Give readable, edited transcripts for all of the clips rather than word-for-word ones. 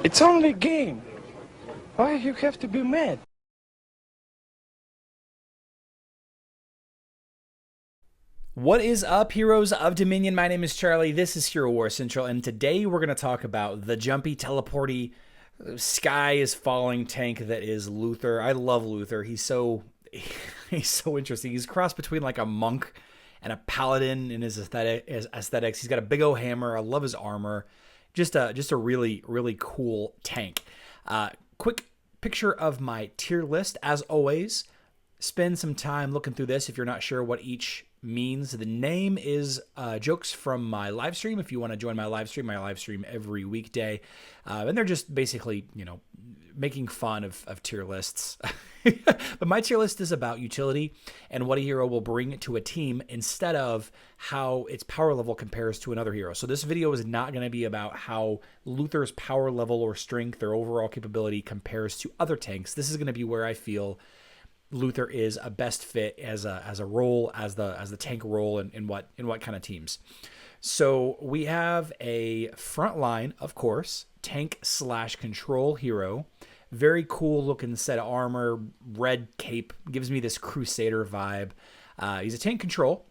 It's only a game. Why you have to be mad? What is up, heroes of Dominion? My name is Charlie. This is Hero Wars Central, and today we're going to talk about the jumpy, teleporty, sky is falling tank that is Luther. I love Luther. He's so interesting. He's a cross between like a monk and a paladin in his aesthetics. He's got a big old hammer. I love his armor. Just a really cool tank. Quick picture of my tier list. As always, spend some time looking through this if you're not sure what each means. The name is jokes from my live stream. If you want to join my live stream every weekday. And they're just basically, making fun of tier lists. But my tier list is about utility and what a hero will bring to a team instead of how its power level compares to another hero. So this video is not going to be about how Luther's power level or strength or overall capability compares to other tanks. This is going to be where I feel Luther is a best fit as a role, as the tank role in what kind of teams. So we have a front line, of course, tank/control hero. Very cool looking set of armor, red cape, gives me this crusader vibe. He's a tank control.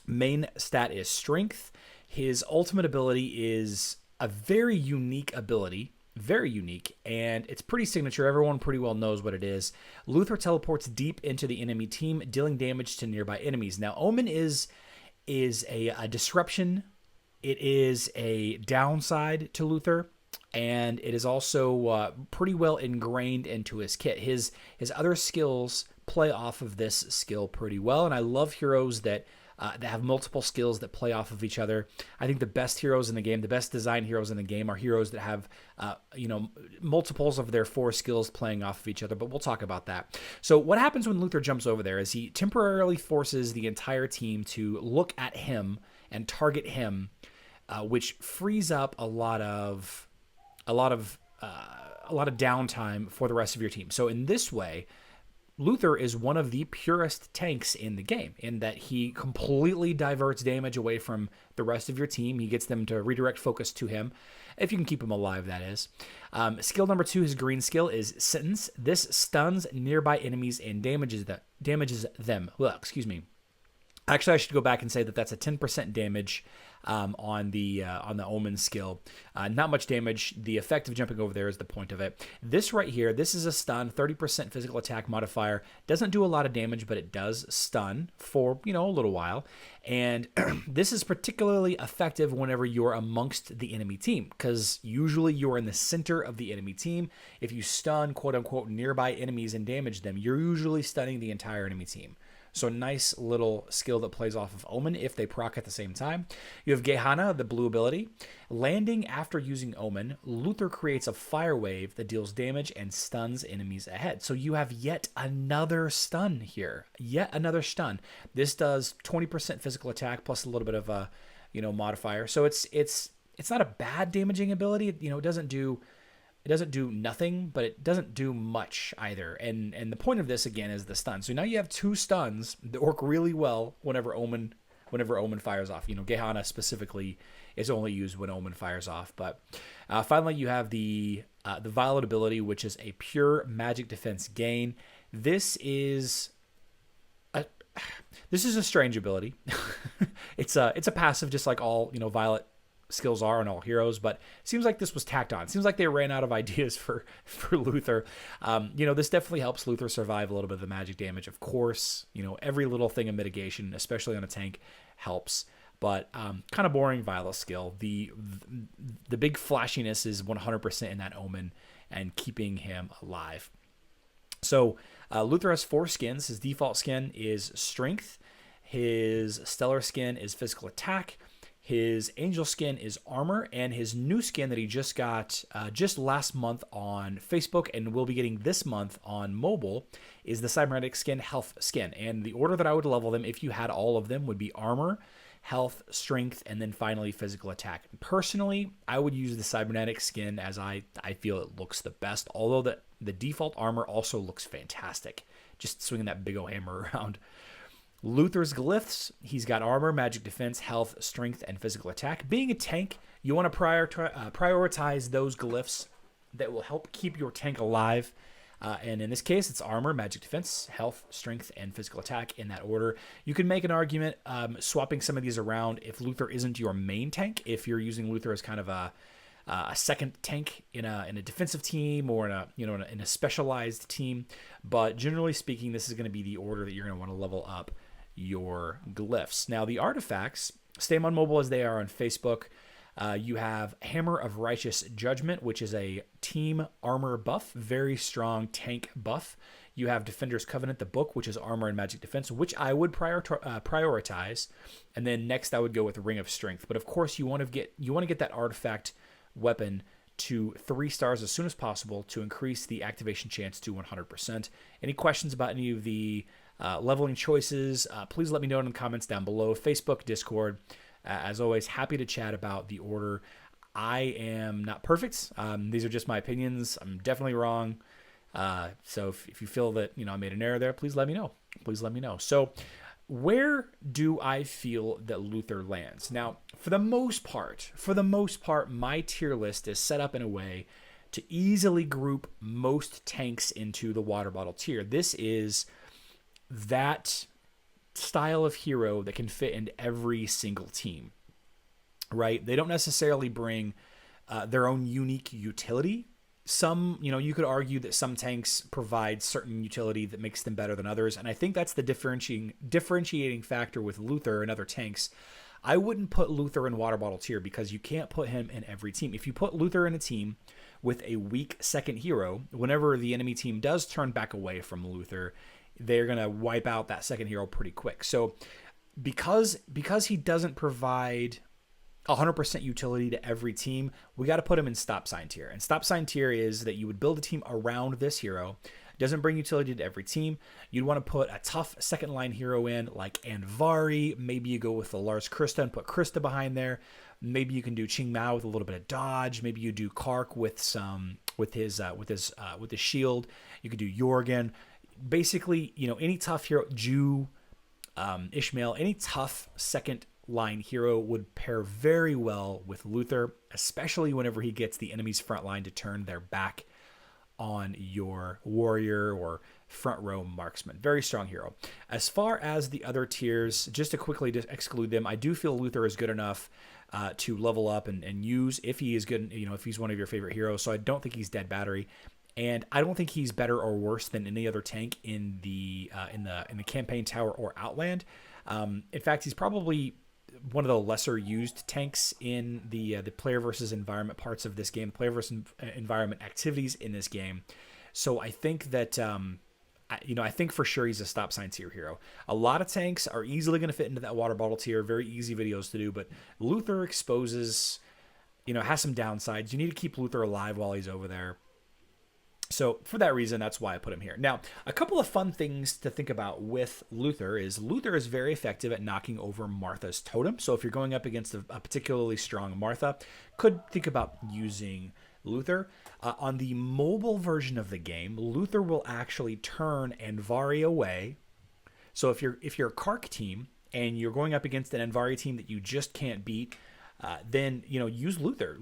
Main stat is strength. His ultimate ability is a very unique ability. Very unique, and it's pretty signature. Everyone pretty well knows what it is. Luther teleports deep into the enemy team, dealing damage to nearby enemies. Now, Omen is a disruption. It is a downside to Luther, and it is also pretty well ingrained into his kit. His other skills play off of this skill pretty well, and I love heroes that have multiple skills that play off of each other. I think the best heroes in the game, the best design heroes in the game, are heroes that have, multiples of their 4 skills playing off of each other. But we'll talk about that. So what happens when Luther jumps over there is he temporarily forces the entire team to look at him and target him, which frees up a lot of downtime for the rest of your team. So in this way, Luther is one of the purest tanks in the game in that he completely diverts damage away from the rest of your team. He gets them to redirect focus to him, if you can keep him alive, that is. Skill number 2, his green skill, is Sentence. This stuns nearby enemies and damages them. Well, excuse me. Actually, I should go back and say that that's a 10% damage on the Omen skill. Not much damage. The effect of jumping over there is the point of it. This right here, this is a stun, 30% physical attack modifier. Doesn't do a lot of damage, but it does stun for, a little while. And this is particularly effective whenever you're amongst the enemy team, because usually you're in the center of the enemy team. If you stun, quote unquote, nearby enemies and damage them, you're usually stunning the entire enemy team. So nice little skill that plays off of Omen if they proc at the same time. You have Gehenna, the blue ability. Landing after using Omen, Luther creates a fire wave that deals damage and stuns enemies ahead. So you have yet another stun here. Yet another stun. This does 20% physical attack plus a little bit of a, modifier. So it's not a bad damaging ability. It doesn't do nothing, but it doesn't do much either. And the point of this, again, is the stun. So now you have 2 stuns that work really well whenever Omen fires off. Gehenna specifically is only used when Omen fires off. But finally, you have the Violet ability, which is a pure magic defense gain. This is a strange ability. It's a passive, just like all Violet skills are on all heroes, but it seems like this was tacked on. It seems like they ran out of ideas for Luther. This definitely helps Luther survive a little bit of the magic damage. Of course, every little thing of mitigation, especially on a tank, helps. But kind of boring Violet skill. The big flashiness is 100% in that Omen and keeping him alive. So Luther has 4 skins. His default skin is Strength. His Stellar skin is Physical Attack. His Angel skin is Armor, and his new skin that he just got just last month on Facebook and will be getting this month on mobile is the Cybernetic skin, Health skin. And the order that I would level them, if you had all of them, would be Armor, Health, Strength, and then finally Physical Attack. Personally, I would use the Cybernetic skin as I feel it looks the best, although the default Armor also looks fantastic, just swinging that big old hammer around. Luther's glyphs, he's got armor, magic defense, health, strength, and physical attack. Being a tank, you want to prioritize those glyphs that will help keep your tank alive. And in this case, it's armor, magic defense, health, strength, and physical attack in that order. You can make an argument swapping some of these around if Luther isn't your main tank, if you're using Luther as kind of a second tank in a defensive team or in a specialized team. But generally speaking, this is going to be the order that you're going to want to level up your glyphs. Now, the artifacts, stay on mobile as they are on Facebook. You have Hammer of Righteous Judgment, which is a team armor buff, very strong tank buff. You have Defender's Covenant, the book, which is armor and magic defense, which I would prioritize. And then next I would go with Ring of Strength. But of course, you want to get that artifact weapon to 3 stars as soon as possible to increase the activation chance to 100%. Any questions about any of the leveling choices, please let me know in the comments down below. Facebook, Discord. As always, happy to chat about the order. I am not perfect. These are just my opinions. I'm definitely wrong. So if you feel that I made an error there, please let me know. Please let me know. So where do I feel that Luther lands? Now, for the most part, my tier list is set up in a way to easily group most tanks into the water bottle tier. This is that style of hero that can fit in every single team, right? They don't necessarily bring their own unique utility. Some, you could argue that some tanks provide certain utility that makes them better than others, and I think that's the differentiating factor with Luther and other tanks. I wouldn't put Luther in water bottle tier because you can't put him in every team. If you put Luther in a team with a weak second hero, whenever the enemy team does turn back away from Luther, they're going to wipe out that second hero pretty quick. So because he doesn't provide 100% utility to every team, we got to put him in stop sign tier. And stop sign tier is that you would build a team around this hero. It doesn't bring utility to every team. You'd want to put a tough second line hero in like Andvari. Maybe you go with the Lars Krista and put Krista behind there. Maybe you can do Ching Mao with a little bit of dodge. Maybe you do Kark with his shield. You could do Jorgen. Basically, any tough hero, Ju, Ishmael, any tough second line hero would pair very well with Luther, especially whenever he gets the enemy's front line to turn their back on your warrior or front row marksman. Very strong hero. As far as the other tiers, just to quickly exclude them, I do feel Luther is good enough to level up and use if he is good, if he's one of your favorite heroes. So I don't think he's dead battery. And I don't think he's better or worse than any other tank in the campaign tower or Outland. In fact, he's probably one of the lesser used tanks in the player versus environment parts of this game, player versus environment activities in this game. So I think that I think for sure he's a stop sign tier hero. A lot of tanks are easily going to fit into that water bottle tier. Very easy videos to do, but Luther exposes, has some downsides. You need to keep Luther alive while he's over there. So for that reason, that's why I put him here. Now, a couple of fun things to think about with Luther is very effective at knocking over Martha's totem. So if you're going up against a particularly strong Martha, could think about using Luther. On the mobile version of the game, Luther will actually turn Andvari away. So if you're a Kark team and you're going up against an Andvari team that you just can't beat, then use Luther.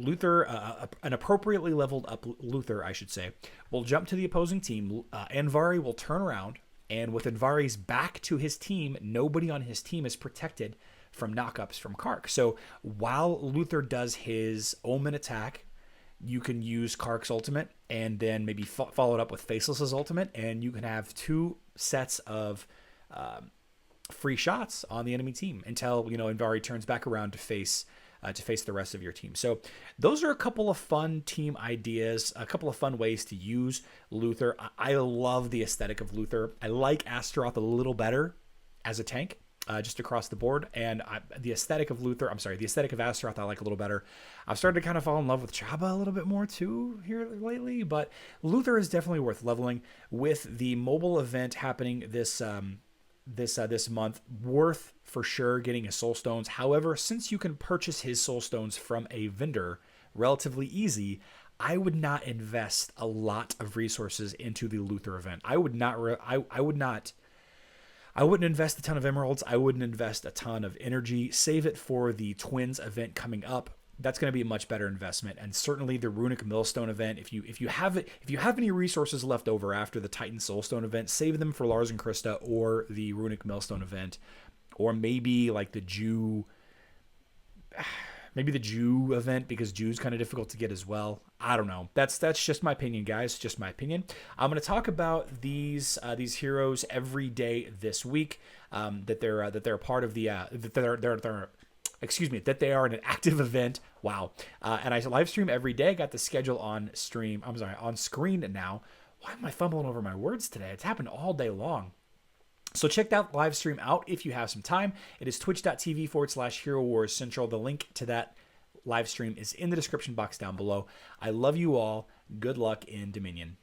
An appropriately leveled up Luther, I should say, will jump to the opposing team. Andvari will turn around, and with Andvari's back to his team, nobody on his team is protected from knockups from Kark. So while Luther does his Omen attack, you can use Kark's ultimate, and then maybe follow it up with Faceless's ultimate, and you can have 2 sets of free shots on the enemy team until Andvari turns back around to face the rest of your team. So those are a couple of fun team ideas, a couple of fun ways to use Luther. I love the aesthetic of Luther. I like Astaroth a little better as a tank, just across the board. And the aesthetic of Astaroth I like a little better. I've started to kind of fall in love with Chaba a little bit more too here lately, but Luther is definitely worth leveling. With the mobile event happening this month, worth for sure getting his soul stones. However, since you can purchase his soul stones from a vendor relatively easy, I would not invest a lot of resources into the Luther event. I wouldn't invest a ton of emeralds. I wouldn't invest a ton of energy. Save it for the Twins event coming up. that's going to be a much better investment. And certainly the Runic Millstone event, if you have any resources left over after the Titan Soulstone event, save them for Lars and Krista or the Runic Millstone event, or maybe like the Jew event, because Jew's kind of difficult to get as well. I don't know. That's just my opinion, guys. Just my opinion. I'm going to talk about these heroes every day this week. That they're part of the that they are an active event. Wow. And I live stream every day. I got the schedule on screen now. Why am I fumbling over my words today? It's happened all day long. So check that live stream out if you have some time. It is twitch.tv/herowarscentral. The link to that live stream is in the description box down below. I love you all. Good luck in Dominion.